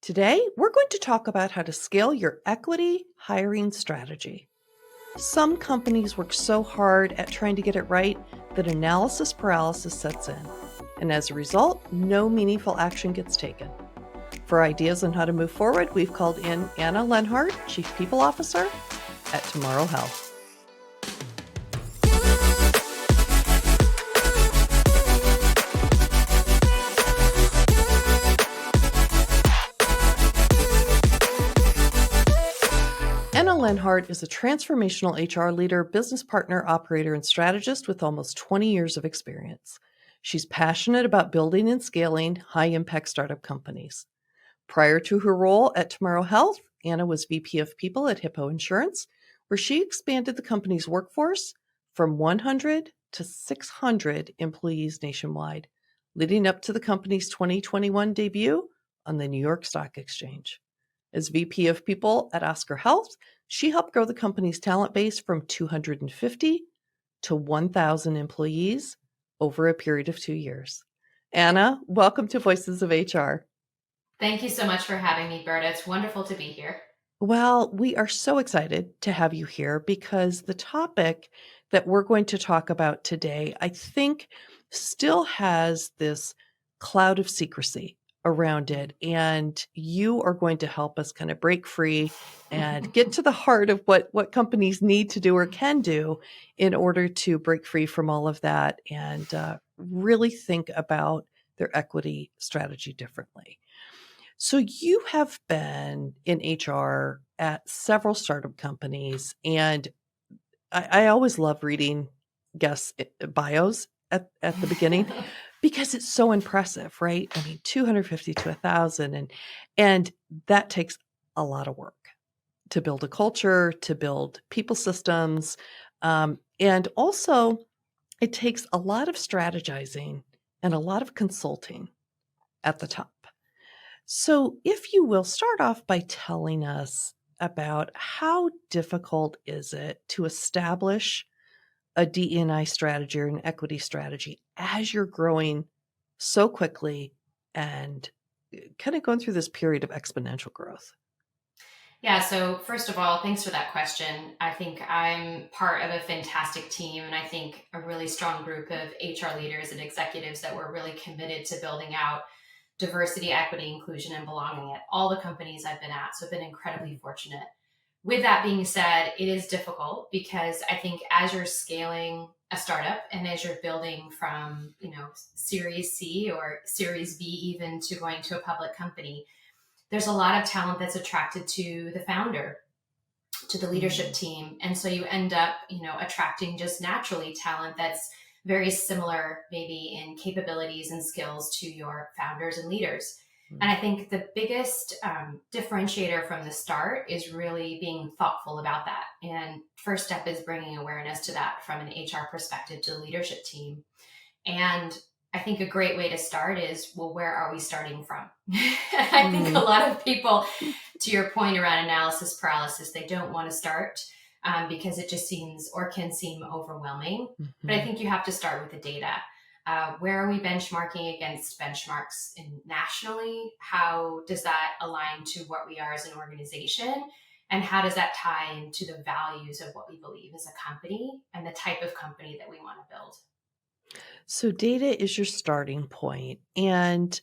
Today, we're going to talk about how to scale your equity hiring strategy. Some companies work so hard at trying to get it right that analysis paralysis sets in. And as a result, no meaningful action gets taken. For ideas on how to move forward, we've called in Anna Lenhardt, Chief People Officer at Tomorrow Health. Anna Lenhardt is a transformational HR leader, business partner, operator, and strategist with almost 20 years of experience. She's passionate about building and scaling high-impact startup companies. Prior to her role at Tomorrow Health, Anna was VP of People at Hippo Insurance, where she expanded the company's workforce from 100 to 600 employees nationwide, leading up to the company's 2021 debut on the New York Stock Exchange. As VP of People at Oscar Health, she helped grow the company's talent base from 250 to 1,000 employees over a period of 2 years. Anna, welcome to Voices of HR. Thank you so much for having me, Berta. It's wonderful to be here. Well, we are so excited to have you here because the topic that we're going to talk about today, I think, still has this cloud of secrecy around it. And you are going to help us kind of break free and get to the heart of what companies need to do or can do in order to break free from all of that and really think about their equity strategy differently. So you have been in HR at several startup companies, and I always love reading guest bios at the beginning because it's so impressive, right? I mean, 250 to 1,000, and that takes a lot of work to build a culture, to build people systems, and also it takes a lot of strategizing and a lot of consulting at the top. So, if you will start off by telling us about how difficult is it to establish a DE&I strategy or an equity strategy as you're growing so quickly and kind of going through this period of exponential growth? Yeah, so first of all, thanks for that question. I think I'm part of a fantastic team, and I think a really strong group of HR leaders and executives that were really committed to building out diversity, equity, inclusion, and belonging at all the companies I've been at. So I've been incredibly fortunate. With that being said, it is difficult because I think as you're scaling a startup and as you're building from, Series C or Series B even to going to a public company, there's a lot of talent that's attracted to the founder, to the leadership team. And so you end up, attracting just naturally talent that's very similar, maybe in capabilities and skills to your founders and leaders. And I think the biggest differentiator from the start is really being thoughtful about that. And first step is bringing awareness to that from an HR perspective to the leadership team. And I think a great way to start is, well, where are we starting from? I think a lot of people, to your point around analysis paralysis, they don't want to start because it just seems or can seem overwhelming. But I think you have to start with the data. Where are we benchmarking against benchmarks nationally? How does that align to what we are as an organization? And how does that tie into the values of what we believe as a company and the type of company that we want to build? So, data is your starting point. And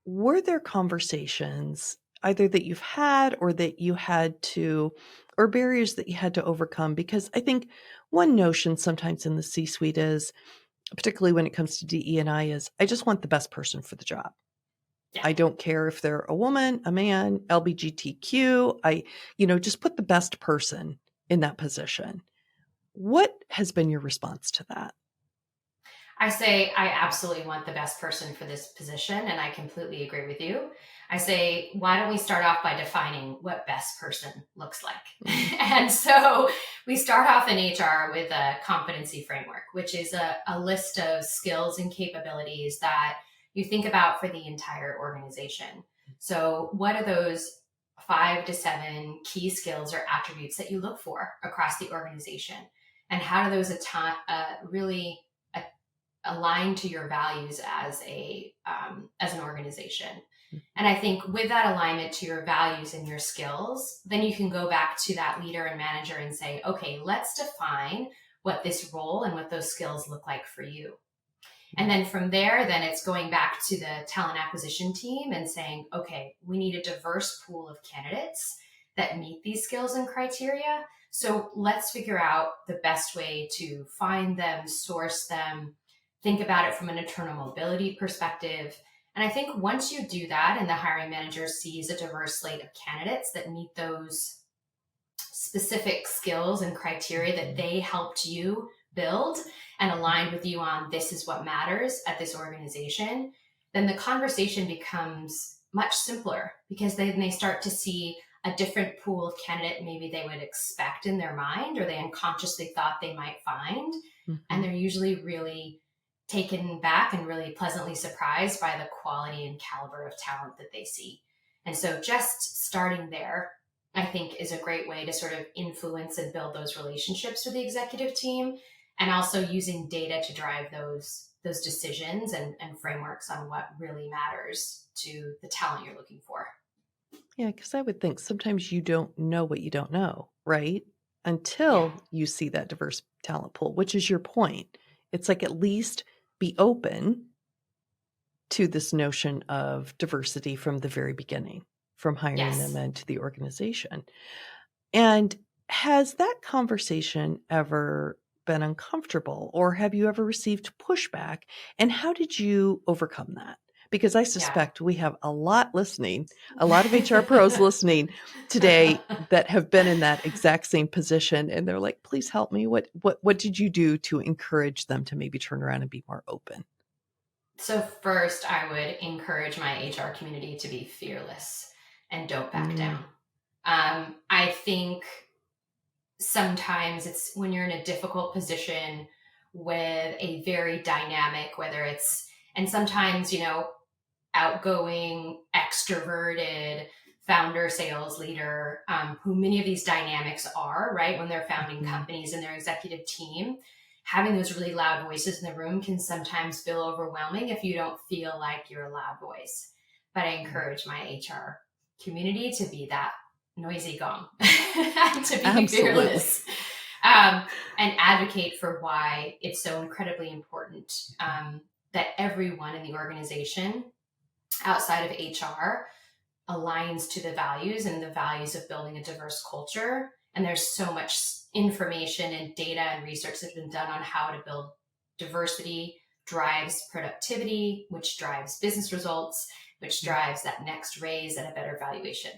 were there conversations either that you've had or that you had to, or barriers that you had to overcome? Because I think one notion sometimes in the C-suite is, particularly when it comes to DE&I, is I just want the best person for the job. Yeah. I don't care if they're a woman, a man, LGBTQ. Just put the best person in that position. What has been your response to that? I say I absolutely want the best person for this position, and I completely agree with you. I say, why don't we start off by defining what best person looks like? And so we start off in HR with a competency framework, which is a list of skills and capabilities that you think about for the entire organization. So what are those 5 to 7 key skills or attributes that you look for across the organization? And how do those really align to your values as an organization? And I think with that alignment to your values and your skills, then you can go back to that leader and manager and say, okay, let's define what this role and what those skills look like for you. And then from there, then it's going back to the talent acquisition team and saying, okay, we need a diverse pool of candidates that meet these skills and criteria. So let's figure out the best way to find them, source them, think about it from an internal mobility perspective. And I think once you do that and the hiring manager sees a diverse slate of candidates that meet those specific skills and criteria that they helped you build and aligned with you on, this is what matters at this organization, then the conversation becomes much simpler, because then they start to see a different pool of candidate maybe they would expect in their mind or they unconsciously thought they might find. And they're usually really taken back and really pleasantly surprised by the quality and caliber of talent that they see. And so just starting there, I think, is a great way to sort of influence and build those relationships with the executive team, and also using data to drive those decisions and frameworks on what really matters to the talent you're looking for. Yeah, because I would think sometimes you don't know what you don't know, right? Until you see that diverse talent pool, which is your point. It's like, at least be open to this notion of diversity from the very beginning, from hiring them into the organization. And has that conversation ever been uncomfortable, or have you ever received pushback? And how did you overcome that? Because I suspect we have a lot listening, a lot of HR pros listening today that have been in that exact same position. And they're like, please help me. What did you do to encourage them to maybe turn around and be more open? So first, I would encourage my HR community to be fearless and don't back down. I think sometimes it's when you're in a difficult position with a very dynamic, whether it's, and sometimes, outgoing, extroverted founder, sales leader, who many of these dynamics are, right? When they're founding companies and their executive team, having those really loud voices in the room can sometimes feel overwhelming if you don't feel like you're a loud voice. But I encourage my HR community to be that noisy gong, to be fearless, and advocate for why it's so incredibly important that everyone in the organization outside of HR aligns to the values and the values of building a diverse culture. And there's so much information and data and research that's been done on how to build diversity drives productivity, which drives business results, which drives that next raise and a better valuation.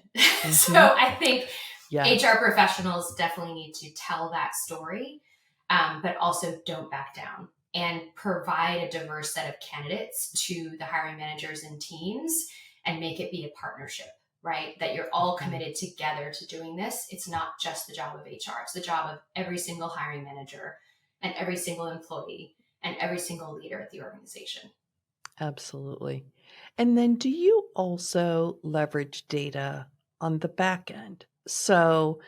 So I think HR professionals definitely need to tell that story, but also don't back down and provide a diverse set of candidates to the hiring managers and teams and make it be a partnership, right? That you're all committed together to doing this. It's not just the job of HR. It's the job of every single hiring manager and every single employee and every single leader at the organization. Absolutely. And then do you also leverage data on the back end? So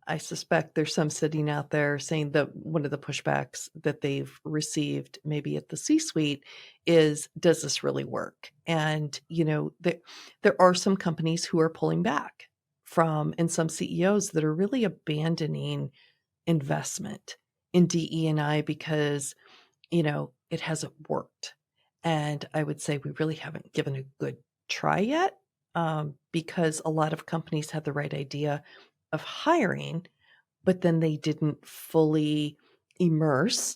I suspect there's some sitting out there saying that one of the pushbacks that they've received maybe at the C-suite is, does this really work? And, there are some companies who are pulling back from, and some CEOs that are really abandoning investment in DE&I because, it hasn't worked. And I would say we really haven't given a good try yet, because a lot of companies had the right idea of hiring, but then they didn't fully immerse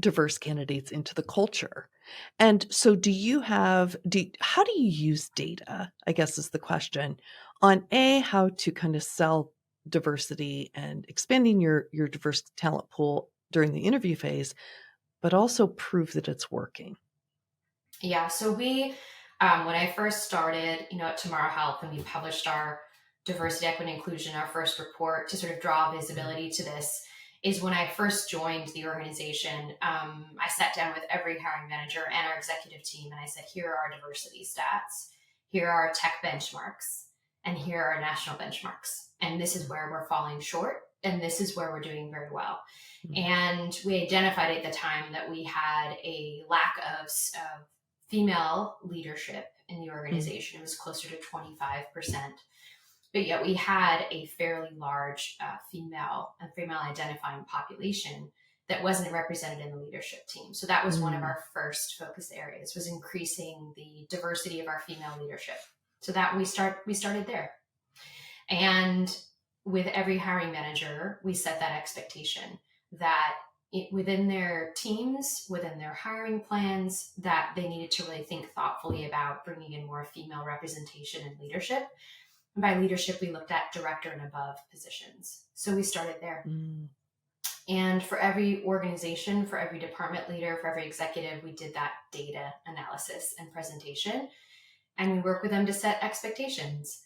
diverse candidates into the culture. And so how do you use data, I guess is the question, on how to kind of sell diversity and expanding your diverse talent pool during the interview phase, but also prove that it's working? Yeah. So when I first started, at Tomorrow Health, and we published our diversity, equity, inclusion, our first report to sort of draw visibility to this, is when I first joined the organization, I sat down with every hiring manager and our executive team, and I said, here are our diversity stats, here are our tech benchmarks, and here are our national benchmarks. And this is where we're falling short, and this is where we're doing very well. And we identified at the time that we had a lack of female leadership in the Mm. organization. It was closer to 25%. But yet we had a fairly large female identifying population that wasn't represented in the leadership team. So that was one of Mm. our first focus areas, was increasing the diversity of our female leadership. So that we started there. And with every hiring manager, we set that expectation that within their teams, within their hiring plans, that they needed to really think thoughtfully about bringing in more female representation and leadership. And by leadership, we looked at director and above positions. So we started there. Mm. And for every organization, for every department leader, for every executive, we did that data analysis and presentation. And we work with them to set expectations.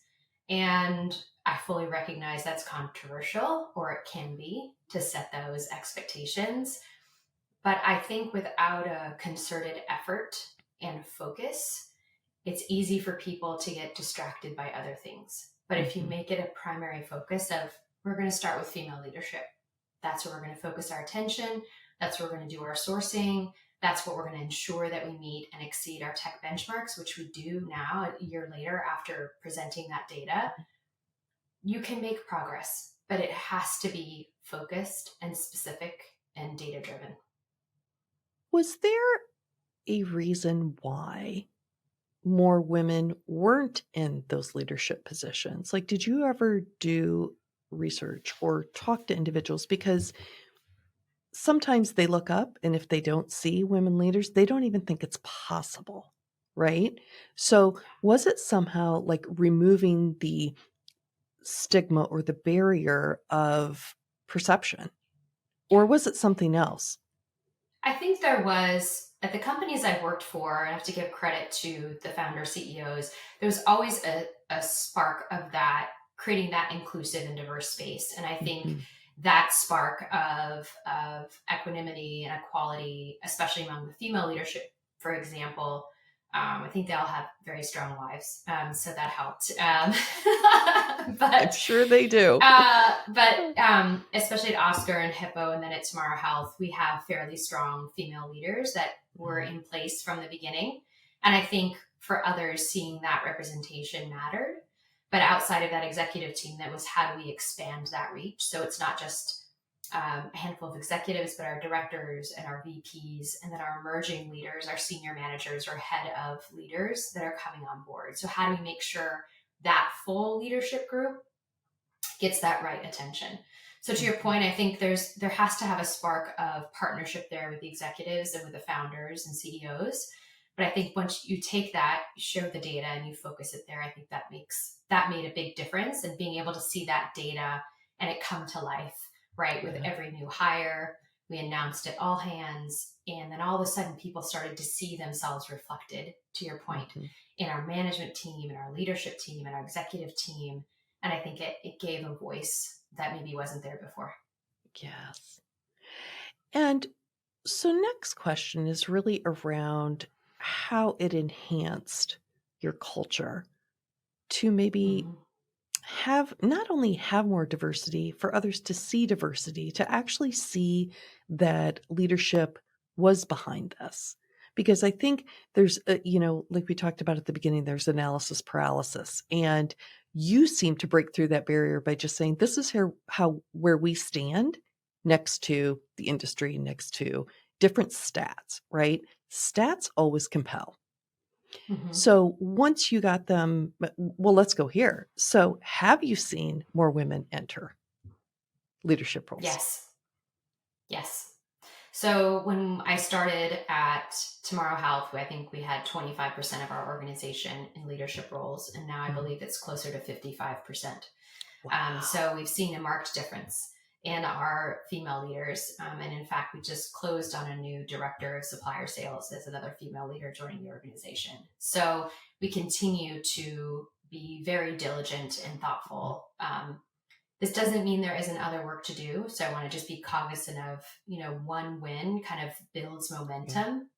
And I fully recognize that's controversial, or it can be, to set those expectations. But I think without a concerted effort and focus, it's easy for people to get distracted by other things. But if you make it a primary focus of, we're going to start with female leadership, that's where we're going to focus our attention, that's where we're going to do our sourcing, that's what we're going to ensure that we meet and exceed our tech benchmarks, which we do now a year later after presenting that data, you can make progress, but it has to be focused and specific and data driven. Was there a reason why more women weren't in those leadership positions? Like, did you ever do research or talk to individuals? Because sometimes they look up and if they don't see women leaders, they don't even think it's possible, right? So was it somehow like removing the stigma or the barrier of perception? Or was it something else? I think there was, at the companies I worked for, and I have to give credit to the founder CEOs, there was always a spark of that, creating that inclusive and diverse space. And I think that spark of equanimity and equality, especially among the female leadership, for example, I think they all have very strong wives, so that helped. But I'm sure they do. but especially at Oscar and Hippo, and then at Tomorrow Health, we have fairly strong female leaders that were in place from the beginning. And I think for others, seeing that representation mattered. But outside of that executive team, that was, how do we expand that reach? So it's not just a handful of executives, but our directors and our VPs, and then our emerging leaders, our senior managers or head of leaders that are coming on board. So how do we make sure that full leadership group gets that right attention? So to your point, I think there has to have a spark of partnership there with the executives and with the founders and CEOs. But I think once you take that, you show the data and you focus it there, I think that made a big difference. And being able to see that data and it come to life, right? With every new hire, we announced it all hands. And then all of a sudden people started to see themselves reflected, to your point, in our management team, in our leadership team, in our executive team. And I think it gave a voice that maybe wasn't there before. Yes. And so next question is really around how it enhanced your culture to maybe not only have more diversity, for others to see diversity, to actually see that leadership was behind this. Because I think there's, like we talked about at the beginning, there's analysis paralysis. And you seem to break through that barrier by just saying, this is where we stand next to the industry, next to different stats, right? Stats always compel. So once you got them, well, let's go here. So have you seen more women enter leadership roles? Yes. So when I started at Tomorrow Health, I think we had 25% of our organization in leadership roles. And now I believe it's closer to 55%. Wow. So we've seen a marked difference in our female leaders. And in fact, we just closed on a new director of supplier sales as another female leader joining the organization. So we continue to be very diligent and thoughtful. This doesn't mean there isn't other work to do. So I want to just be cognizant of, one win kind of builds momentum.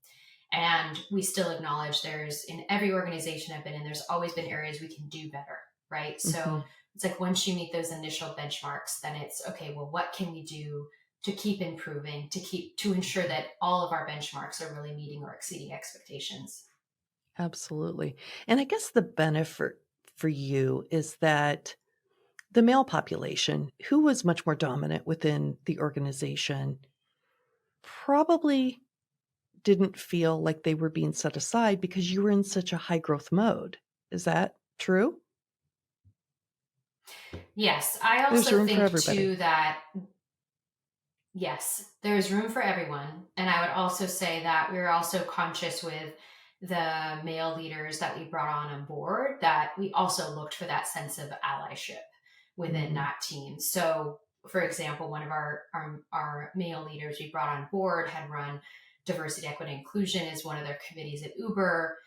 And we still acknowledge in every organization I've been in, there's always been areas we can do better, right? So it's like once you meet those initial benchmarks, then it's okay, well, what can we do to keep improving, to ensure that all of our benchmarks are really meeting or exceeding expectations? Absolutely. And I guess the benefit for you is that the male population, who was much more dominant within the organization, probably didn't feel like they were being set aside because you were in such a high growth mode. Is that true? Yes, I There's also room for think everybody. too that yes, there's room for everyone. And I would also say that we are also conscious with the male leaders that we brought on board that we also looked for that sense of allyship within Mm, that team. So, for example, one of our male leaders we brought on board had run diversity, equity, inclusion as one of their committees at Uber.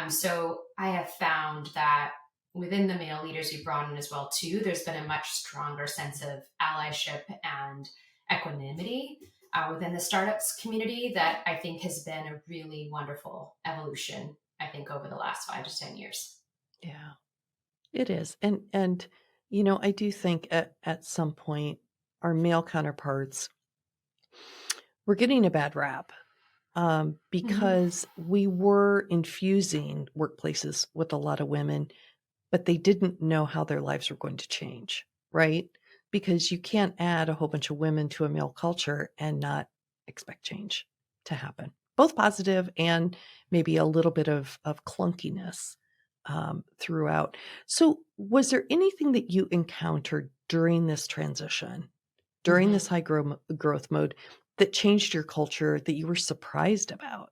So I have found that within the male leaders we brought in as well too, there's been a much stronger sense of allyship and equanimity within the startups community that I think has been a really wonderful evolution, I think, over the last 5 to 10 years. yeah, it is. And I do think at some point our male counterparts were getting a bad rap Mm-hmm. because we were infusing workplaces with a lot of women, but they didn't know how their lives were going to change, right? Because you can't add a whole bunch of women to a male culture and not expect change to happen, both positive and maybe a little bit of clunkiness throughout. So, was there anything that you encountered during this transition, during Mm-hmm. this growth mode, that changed your culture that you were surprised about?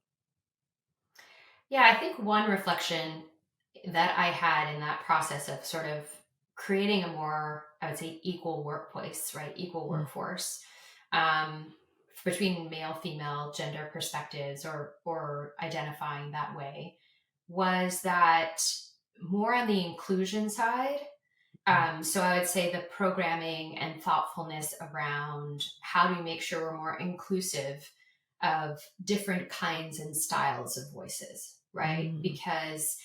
Yeah, I think one reflection that I had in that process of sort of creating a more, I would say, equal workplace, right? Equal Mm, workforce um, between male, female, gender perspectives, or identifying that way, was that more on the inclusion side. mm, So I would say the programming and thoughtfulness around how do we make sure we're more inclusive of different kinds and styles of voices, right? mm, Because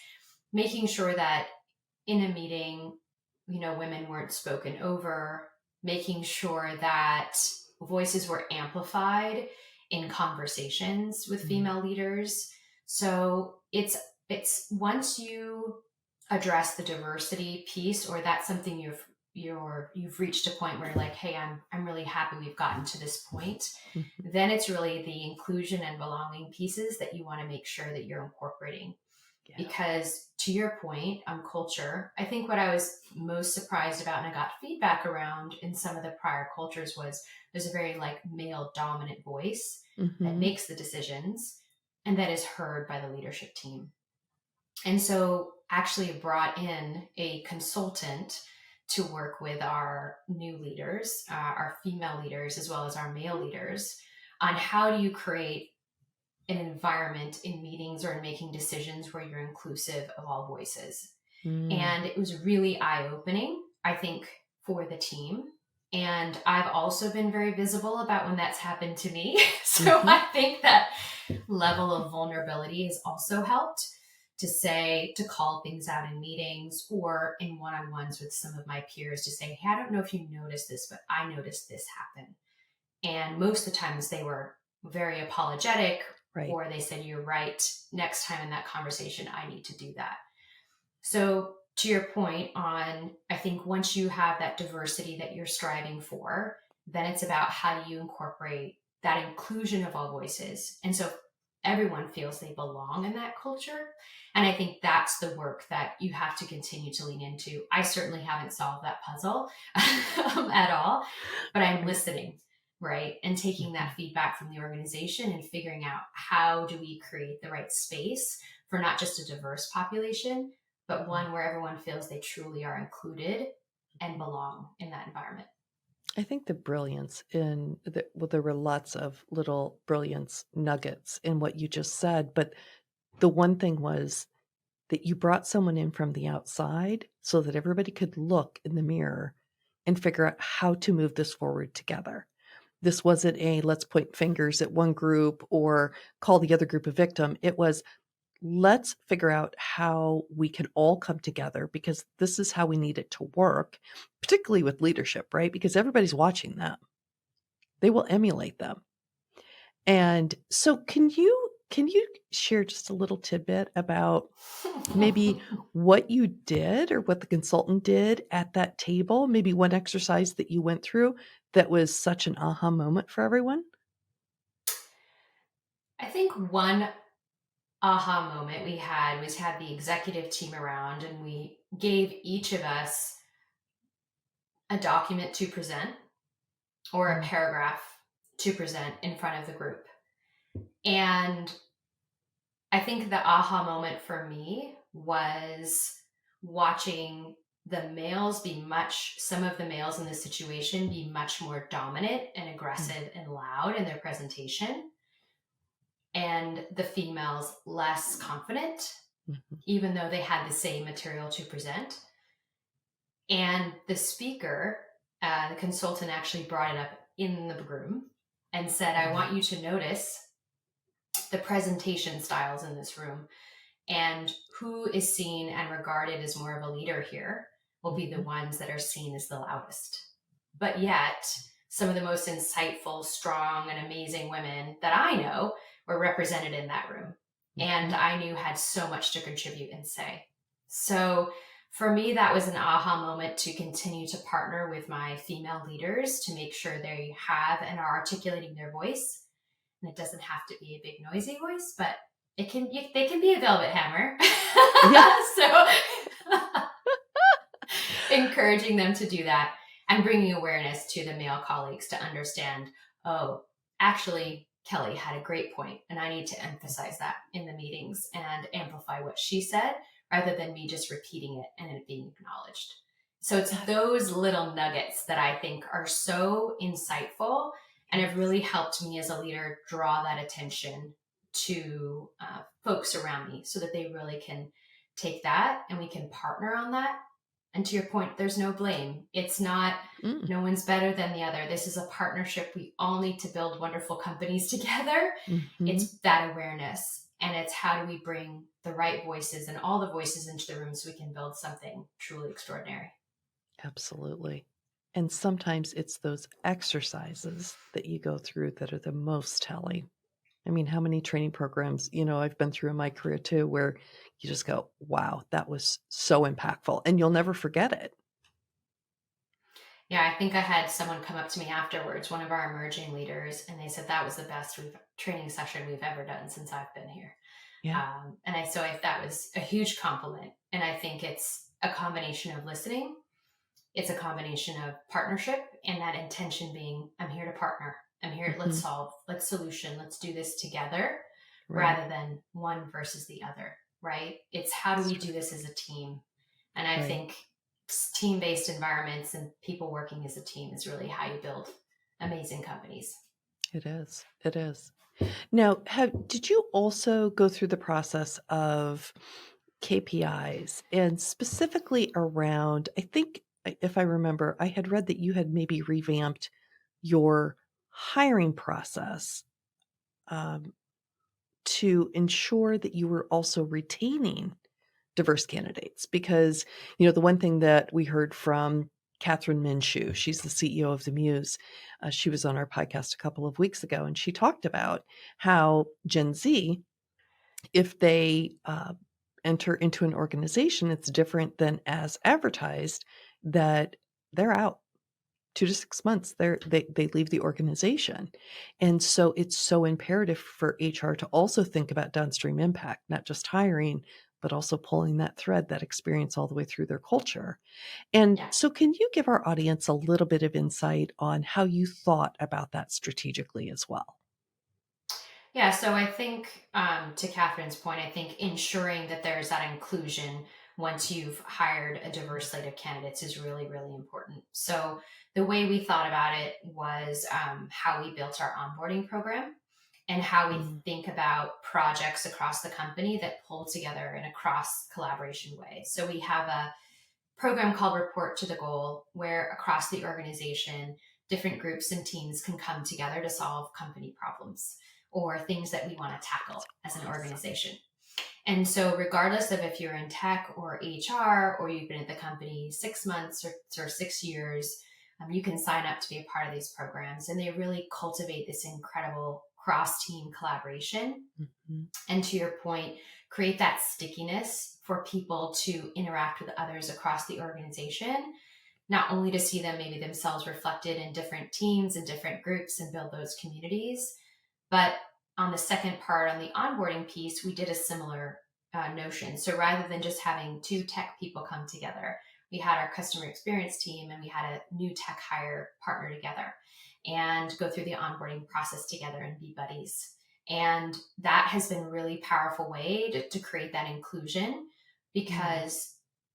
making sure that in a meeting, women weren't spoken over, making sure that voices were amplified in conversations with mm, female leaders. So it's once you address the diversity piece, or that's something you've reached a point where you're like, hey, I'm really happy we've gotten to this point. mhm. Then it's really the inclusion and belonging pieces that you want to make sure that you're incorporating. Yeah. Because to your point on culture, I think what I was most surprised about and I got feedback around in some of the prior cultures was there's a very like male dominant voice that Mhm. makes the decisions and that is heard by the leadership team. And so actually brought in a consultant to work with our new leaders, our female leaders, as well as our male leaders on how do you create an environment in meetings or in making decisions where you're inclusive of all voices. Mm, And it was really eye opening, I think, for the team. And I've also been very visible about when that's happened to me. So mhm. I think that level of vulnerability has also helped to say, to call things out in meetings or in one on ones with some of my peers to say, hey, I don't know if you noticed this, but I noticed this happen. And most of the times they were very apologetic, Right. or they said, you're right. Next time in that conversation, I need to do that. So, to your point on, I think once you have that diversity that you're striving for, then it's about how do you incorporate that inclusion of all voices. And so everyone feels they belong in that culture. And I think that's the work that you have to continue to lean into. I certainly haven't solved that puzzle at all, but I'm Right. listening, right? And taking that Mhm. feedback from the organization and figuring out how do we create the right space for not just a diverse population, but Mm. one where everyone feels they truly are included and belong in that environment. I think the brilliance well, there were lots of little brilliance nuggets in what you just said, but the one thing was that you brought someone in from the outside so that everybody could look in the mirror and figure out how to move this forward together. This wasn't a let's point fingers at one group or call the other group a victim. It was let's figure out how we can all come together because this is how we need it to work, particularly with leadership, right? Because everybody's watching them, they will emulate them. And so, can you can you share just a little tidbit about maybe what you did or what the consultant did at that table? Maybe one exercise that you went through that was such an aha moment for everyone? I think one aha moment we had was had the executive team around, and we gave each of us a document to present or a Mm, paragraph to present in front of the group. And I think the aha moment for me was watching some of the males in this situation be much more dominant and mm, aggressive and loud in their presentation, and the females less confident, mhm, even though they had the same material to present. And the speaker, the consultant, actually brought it up in the room and said, I mm, want you to notice the presentation styles in this room, and who is seen and regarded as more of a leader here will be the mhm, ones that are seen as the loudest. But yet, some of the most insightful, strong, and amazing women that I know were represented in that room. And mhm. I knew had so much to contribute and say. So for me, that was an aha moment to continue to partner with my female leaders to make sure they have and are articulating their voice. And it doesn't have to be a big noisy voice, but they can be a velvet hammer. Yeah. So encouraging them to do that and bringing awareness to the male colleagues to understand, oh, actually, Kelly had a great point, and I need to emphasize that in the meetings and amplify what she said rather than me just repeating it and it being acknowledged. So it's those little nuggets that I think are so insightful and have Yes. really helped me as a leader draw that attention to folks around me so that they really can take that and we can partner on that. And to your point, there's no blame. It's not, Mm, no one's better than the other. This is a partnership. We all need to build wonderful companies together. mhm. It's that awareness. And it's how do we bring the right voices and all the voices into the room so we can build something truly extraordinary. Absolutely. And sometimes it's those exercises that you go through that are the most telling. I mean, how many training programs, I've been through in my career too, where you just go, wow, that was so impactful. And you'll never forget it. Yeah, I think I had someone come up to me afterwards, one of our emerging leaders, and they said that was the best training session we've ever done since I've been here. Yeah. That was a huge compliment. And I think it's a combination of listening, it's a combination of partnership, and that intention being, I'm here to partner. I'm here, let's Mhm. solve, let's solution, let's do this together Right. rather than one versus the other, right? It's how do That's we do right. this as a team? And I Right. think team based environments and people working as a team is really how you build amazing companies. It is. It is. Now, did you also go through the process of KPIs and specifically around, I think, if I remember, I had read that you had maybe revamped your hiring process um, to ensure that you were also retaining diverse candidates because the one thing that we heard from Catherine Minshew, she's the CEO of the Muse. She was on our podcast a couple of weeks ago, and she talked about how Gen Z, if they enter into an organization, it's different than as advertised, that they're out 2 to 6 months. They leave the organization, and so it's so imperative for HR to also think about downstream impact, not just hiring, but also pulling that thread, that experience all the way through their culture. And Yeah. so, can you give our audience a little bit of insight on how you thought about that strategically as well? Yeah, so I think to Catherine's point, I think ensuring that there's that inclusion once you've hired a diverse slate of candidates is really, really important. So the way we thought about it was how we built our onboarding program and how we Mm, think about projects across the company that pull together in a cross collaboration way. So we have a program called Report to the Goal, where across the organization, different groups and teams can come together to solve company problems or things that we want to tackle as an awesome. organization. And so, regardless of if you're in tech or HR or you've been at the company 6 months or 6 years, you can sign up to be a part of these programs. And they really cultivate this incredible cross-team collaboration. Mm-hmm. And to your point, create that stickiness for people to interact with others across the organization, not only to see them maybe themselves reflected in different teams and different groups and build those communities. But on the second part, on the onboarding piece, we did a similar notion. So rather than just having two tech people come together, we had our customer experience team and we had a new tech hire partner together and go through the onboarding process together and be buddies. And that has been a really powerful way to create that inclusion, because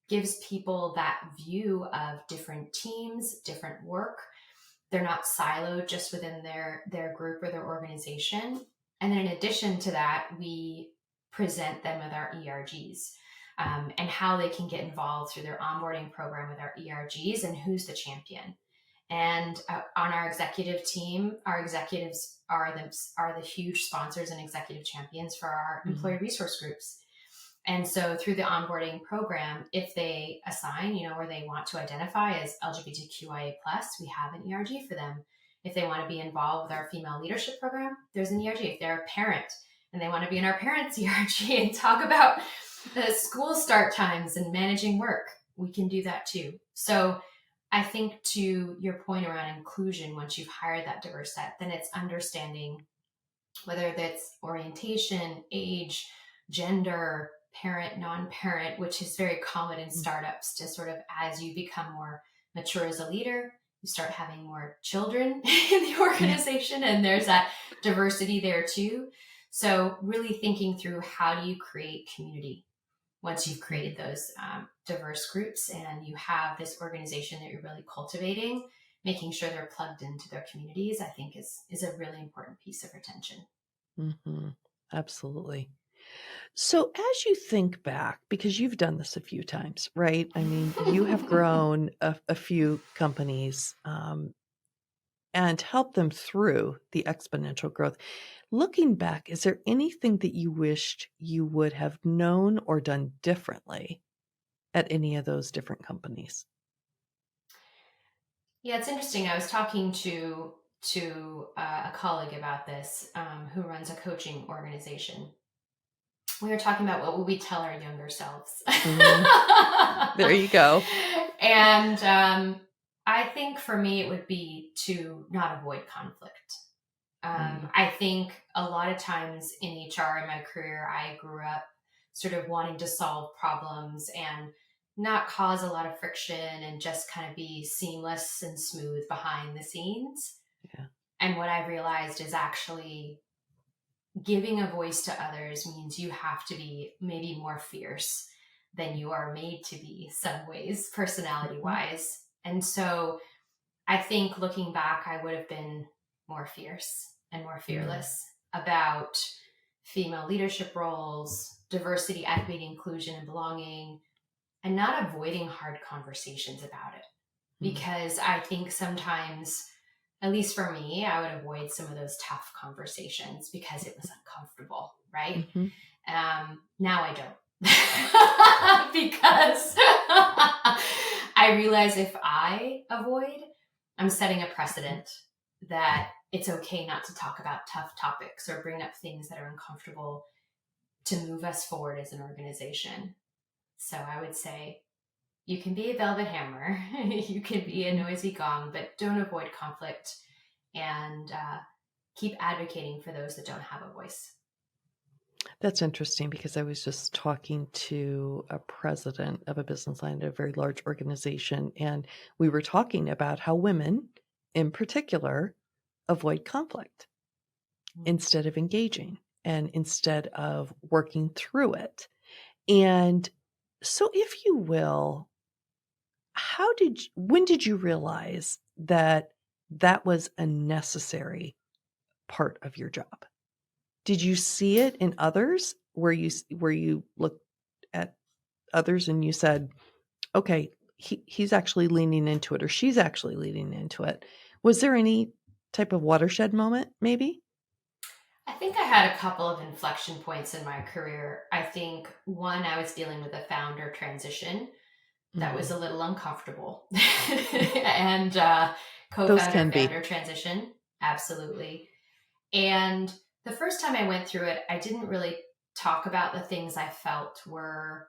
gives people that view of different teams, different work. They're not siloed just within their group or their organization. And then in addition to that, we present them with our ERGs and how they can get involved through their onboarding program with our ERGs and who's the champion. And on our executive team, our executives are the huge sponsors and executive champions for our employee resource groups. And so through the onboarding program, if they assign, or they want to identify as LGBTQIA+, we have an ERG for them. If they want to be involved with our female leadership program, there's an ERG. If they're a parent and they want to be in our parents ERG and talk about the school start times and managing work, we can do that too. So I think to your point around inclusion, once you've hired that diverse set, then it's understanding whether that's orientation, age, gender, parent, non-parent, which is very common in startups to sort of, as you become more mature as a leader, you start having more children in the organization, and there's that diversity there too. So really thinking through, how do you create community once you've created those diverse groups and you have this organization that you're really cultivating, making sure they're plugged into their communities, I think is a really important piece of retention. Mm-hmm. Absolutely. So as you think back, because you've done this a few times, right? I mean, you have grown a few companies and helped them through the exponential growth. Looking back, is there anything that you wished you would have known or done differently at any of those different companies? Yeah, it's interesting. I was talking to a colleague about this, who runs a coaching organization. We were talking about what would we tell our younger selves. There you go. And I think for me, it would be to not avoid conflict. I think a lot of times in HR in my career, I grew up sort of wanting to solve problems and not cause a lot of friction and just kind of be seamless and smooth behind the scenes. Yeah. And what I realized is actually giving a voice to others means you have to be maybe more fierce than you are made to be, some ways, personality wise. And so I think looking back, I would have been more fierce and more fearless about female leadership roles, diversity, equity, inclusion, and belonging, and not avoiding hard conversations about it. Because I think sometimes, at least for me, I would avoid some of those tough conversations because it was uncomfortable, right? Now I don't. Because I realize if I avoid, I'm setting a precedent that it's okay not to talk about tough topics or bring up things that are uncomfortable to move us forward as an organization. So I would say you can be a velvet hammer, you can be a noisy gong, but don't avoid conflict, and keep advocating for those that don't have a voice. That's interesting, because I was just talking to a president of a business line at a very large organization, and we were talking about how women in particular avoid conflict instead of engaging and instead of working through it. And so, if you will, when did you realize that that was a necessary part of your job? Did you see it in others, where you looked at others and you said, okay, he's actually leaning into it, or she's actually leaning into it? Was there any type of watershed moment, maybe? I think I had a couple of inflection points in my career. I think one, I was dealing with a founder transition that was a little uncomfortable. And Those co-founder can be. founder transition, absolutely. And the first time I went through it, I didn't really talk about the things I felt were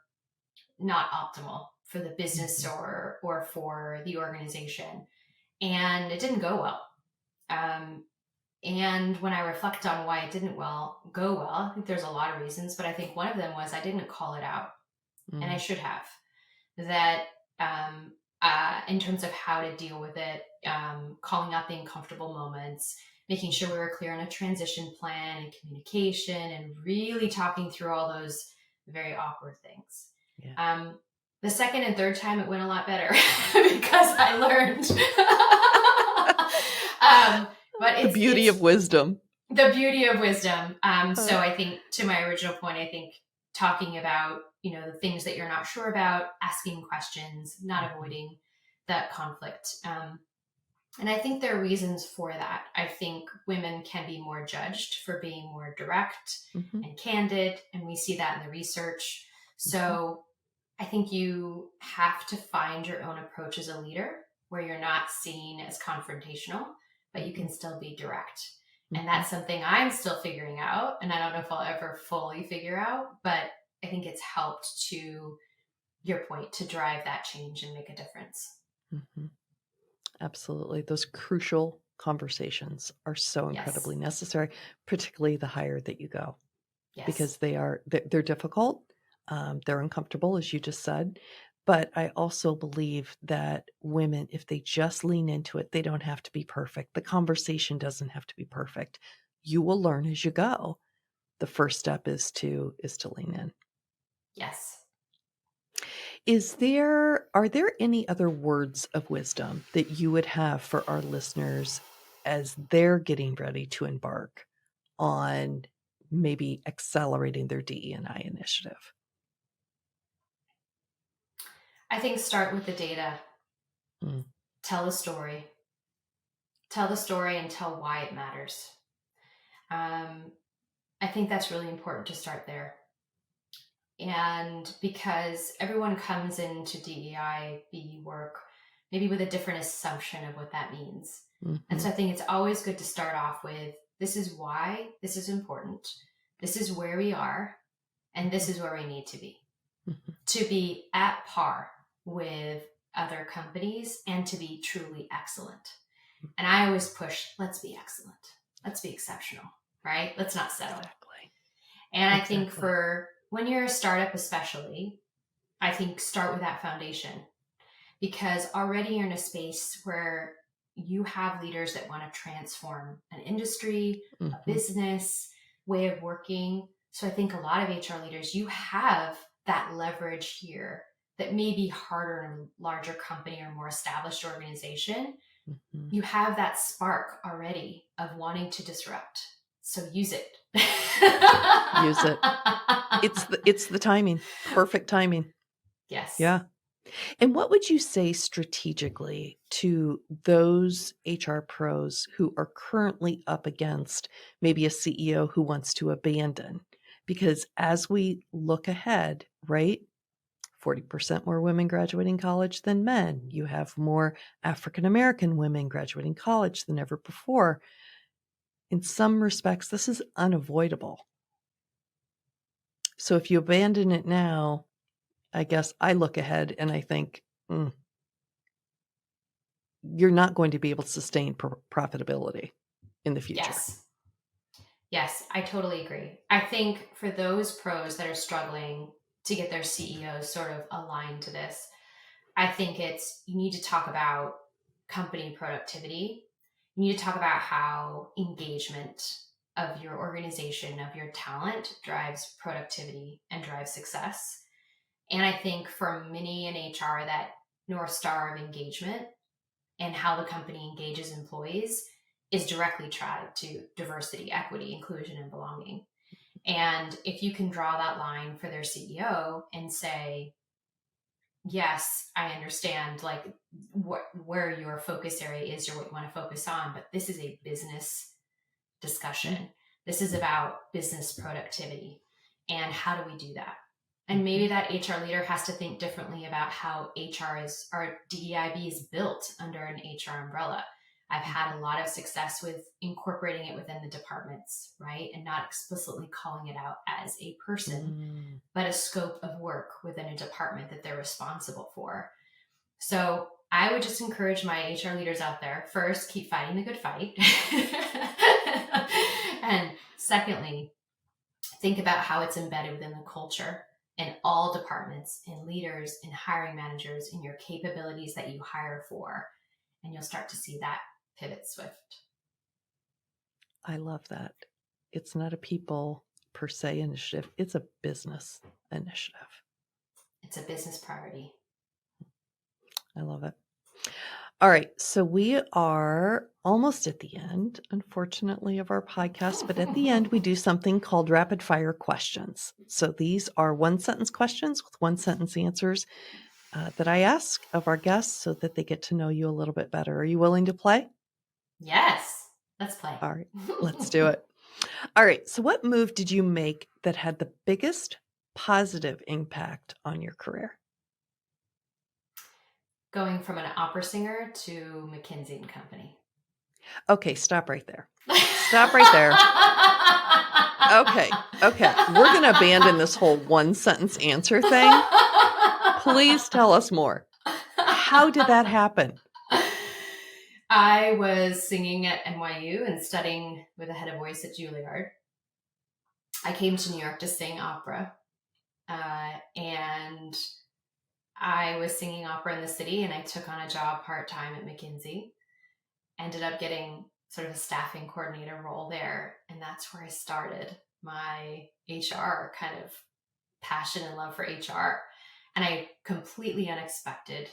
not optimal for the business or for the organization. And it didn't go well. And when I reflect on why it didn't go well, I think there's a lot of reasons, but I think one of them was I didn't call it out, and I should have. That in terms of how to deal with it, calling out the uncomfortable moments, making sure we were clear on a transition plan and communication, and really talking through all those very awkward things. Yeah. The second and third time, it went a lot better because I learned. But it's the beauty of wisdom. The beauty of wisdom. So I think, to my original point, I think talking about, the things that you're not sure about, asking questions, not avoiding that conflict. And I think there are reasons for that. I think women can be more judged for being more direct and candid, and we see that in the research. So I think you have to find your own approach as a leader where you're not seen as confrontational, but you can still be direct. And that's something I'm still figuring out. And I don't know if I'll ever fully figure out, but I think it's helped, to your point, to drive that change and make a difference. Absolutely. Those crucial conversations are so incredibly necessary, particularly the higher that you go, because they're difficult. They're uncomfortable, as you just said. But I also believe that women, if they just lean into it, they don't have to be perfect. The conversation doesn't have to be perfect. You will learn as you go. The first step is to lean in. Yes. Are there any other words of wisdom that you would have for our listeners as they're getting ready to embark on maybe accelerating their DE&I initiative? I think start with the data. Tell the story. Tell the story and tell why it matters. I think that's really important to start there. And because everyone comes into DEI work maybe with a different assumption of what that means. And so I think it's always good to start off with, this is why this is important. This is where we are. And this is where we need to be. To be at par with other companies and to be truly excellent. And I always push, let's be excellent. Let's be exceptional, right? Let's not settle. Exactly. And I think for when you're a startup especially, I think start with that foundation, because already you're in a space where you have leaders that want to transform an industry, a business, way of working. So I think a lot of HR leaders, you have that leverage here that may be harder in a larger company or more established organization. You have that spark already of wanting to disrupt. So use it. Use it. It's the timing. Perfect timing. Yes. Yeah. And what would you say strategically to those HR pros who are currently up against maybe a CEO who wants to abandon? Because as we look ahead, right, 40% more women graduating college than men. You have more African-American women graduating college than ever before. In some respects, this is unavoidable. So if you abandon it now, I guess I look ahead and I think, you're not going to be able to sustain profitability in the future. Yes, I totally agree. I think for those pros that are struggling to get their CEOs sort of aligned to this, I think you need to talk about company productivity. You need to talk about how engagement of your organization, of your talent, drives productivity and drives success. And I think for many in HR, that North Star of engagement and how the company engages employees is directly tied to diversity, equity, inclusion, and belonging. And if you can draw that line for their CEO and say, yes, I understand like where your focus area is or what you want to focus on, but this is a business discussion. This is about business productivity. And how do we do that? And maybe that HR leader has to think differently about how DEIB is built under an HR umbrella. I've had a lot of success with incorporating it within the departments, right? And not explicitly calling it out as a person, Mm. but a scope of work within a department that they're responsible for. So I would just encourage my HR leaders out there, first, keep fighting the good fight. And secondly, think about how it's embedded within the culture in all departments, in leaders, in hiring managers, in your capabilities that you hire for. And you'll start to see that pivot swift. I love that. It's not a people per se initiative. It's a business initiative. It's a business priority. I love it. All right. So we are almost at the end, unfortunately, of our podcast. But at the end, we do something called rapid fire questions. So these are 1-sentence questions with 1-sentence answers that I ask of our guests so that they get to know you a little bit better. Are you willing to play? Yes. Let's play. All right. Let's do it. All right. So what move did you make that had the biggest positive impact on your career? Going from an opera singer to McKinsey & Company. Okay, stop right there. Stop right there. Okay. We're going to abandon this whole 1-sentence answer thing. Please tell us more. How did that happen? I was singing at NYU and studying with a head of voice at Juilliard. I came to New York to sing opera. And I was singing opera in the city, and I took on a job part-time at McKinsey. Ended up getting sort of a staffing coordinator role there. And that's where I started my HR kind of passion and love for HR. And I completely unexpected.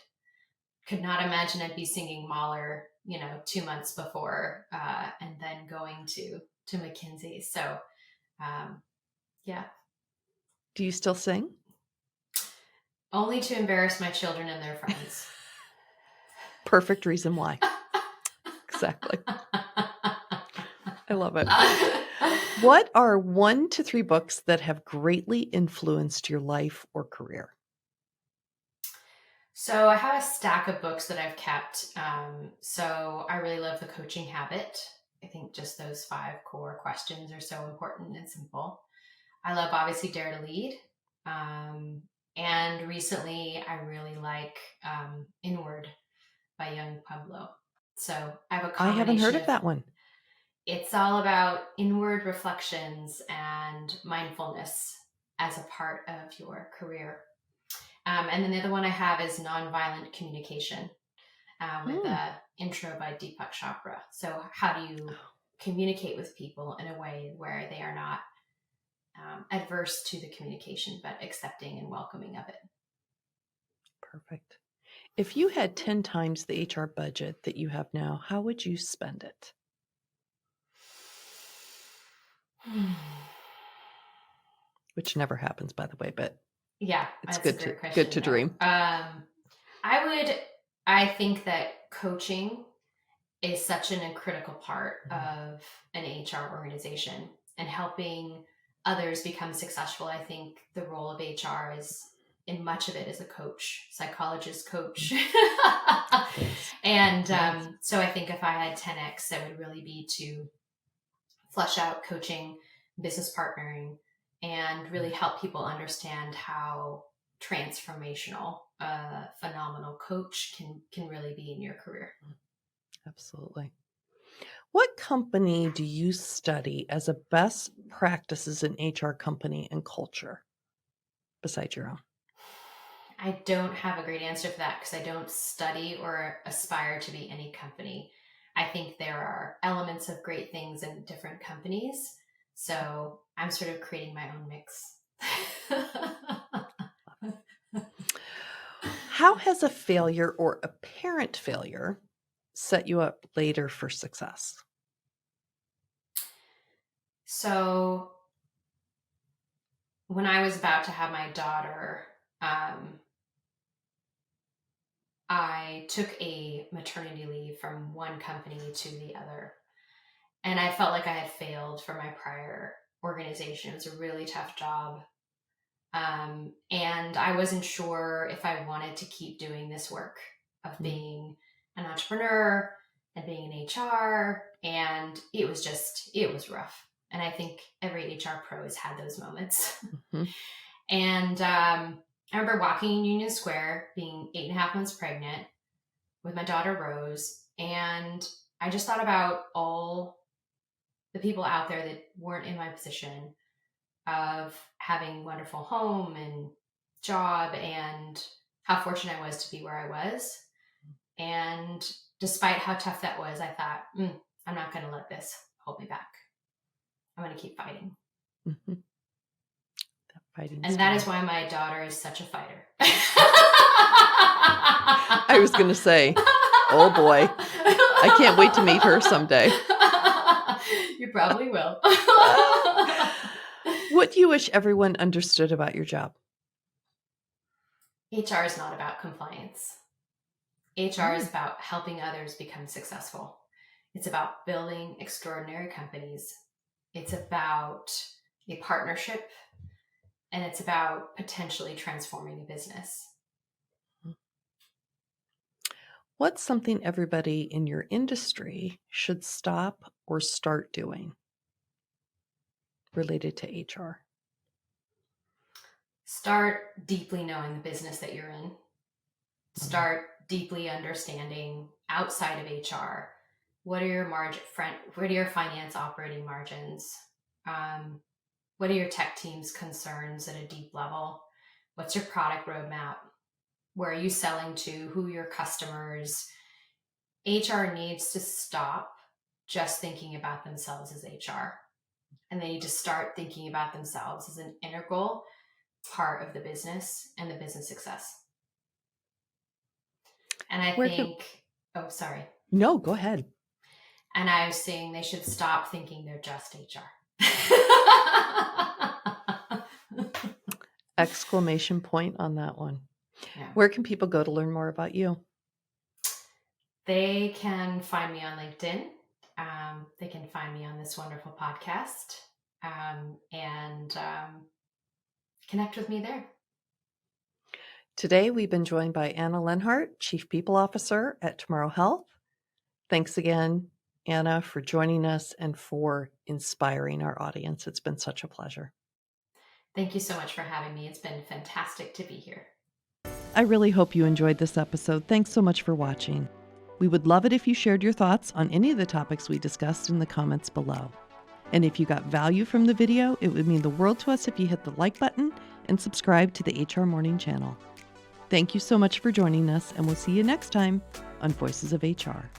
Could not imagine I'd be singing Mahler, 2 months before, and then going to McKinsey. So, yeah. Do you still sing? Only to embarrass my children and their friends. Perfect reason why. Exactly. I love it. What are 1 to 3 books that have greatly influenced your life or career? So I have a stack of books that I've kept. So I really love The Coaching Habit. I think just those 5 core questions are so important and simple. I love, obviously, Dare to Lead. And recently I really like Inward by Young Pueblo. So I have a combination. I haven't heard of that one. It's all about inward reflections and mindfulness as a part of your career. And then the other one I have is Nonviolent Communication with an intro by Deepak Chopra. So how do you communicate with people in a way where they are not adverse to the communication, but accepting and welcoming of it? Perfect. If you had 10 times the HR budget that you have now, how would you spend it? Which never happens, by the way, but yeah, it's good to dream. I think that coaching is such a critical part of an HR organization, and helping others become successful. I think the role of HR is, in much of it, as a coach, psychologist coach. And so I think if I had 10x, that would really be to flesh out coaching, business partnering, and really help people understand how transformational a phenomenal coach can really be in your career. Absolutely. What company do you study as a best practices in HR company and culture besides your own? I don't have a great answer for that because I don't study or aspire to be any company. I think there are elements of great things in different companies. So I'm sort of creating my own mix. How has a failure or apparent failure set you up later for success? So when I was about to have my daughter, I took a maternity leave from one company to the other. And I felt like I had failed for my prior organization. It was a really tough job. And I wasn't sure if I wanted to keep doing this work of being an entrepreneur and being in HR. And it was rough. And I think every HR pro has had those moments. Mm-hmm. And I remember walking in Union Square, being 8.5 months pregnant with my daughter Rose. And I just thought about all the people out there that weren't in my position of having a wonderful home and job, and how fortunate I was to be where I was. And despite how tough that was, I thought, I'm not going to let this hold me back. I'm going to keep fighting. Mm-hmm. That fighting and spirit. That is why my daughter is such a fighter. I was going to say, oh boy, I can't wait to meet her someday. You probably will. What do you wish everyone understood about your job? HR is not about compliance. HR is about helping others become successful. It's about building extraordinary companies. It's about a partnership, and it's about potentially transforming a business. What's something everybody in your industry should stop or start doing related to HR? Start deeply knowing the business that you're in. Start deeply understanding outside of HR. What are your what are your finance operating margins? What are your tech team's concerns at a deep level? What's your product roadmap? Where are you selling to? Who are your customers? HR needs to stop just thinking about themselves as HR. And they need to start thinking about themselves as an integral part of the business and the business success. And I think, oh, sorry. No, go ahead. And I was saying they should stop thinking they're just HR. Exclamation point on that one. Yeah. Where can people go to learn more about you? They can find me on LinkedIn. They can find me on this wonderful podcast, and connect with me there. Today, we've been joined by Anna Lenhardt, Chief People Officer at Tomorrow Health. Thanks again, Anna, for joining us and for inspiring our audience. It's been such a pleasure. Thank you so much for having me. It's been fantastic to be here. I really hope you enjoyed this episode. Thanks so much for watching. We would love it if you shared your thoughts on any of the topics we discussed in the comments below. And if you got value from the video, it would mean the world to us if you hit the like button and subscribe to the HRMorning channel. Thank you so much for joining us, and we'll see you next time on Voices of HR.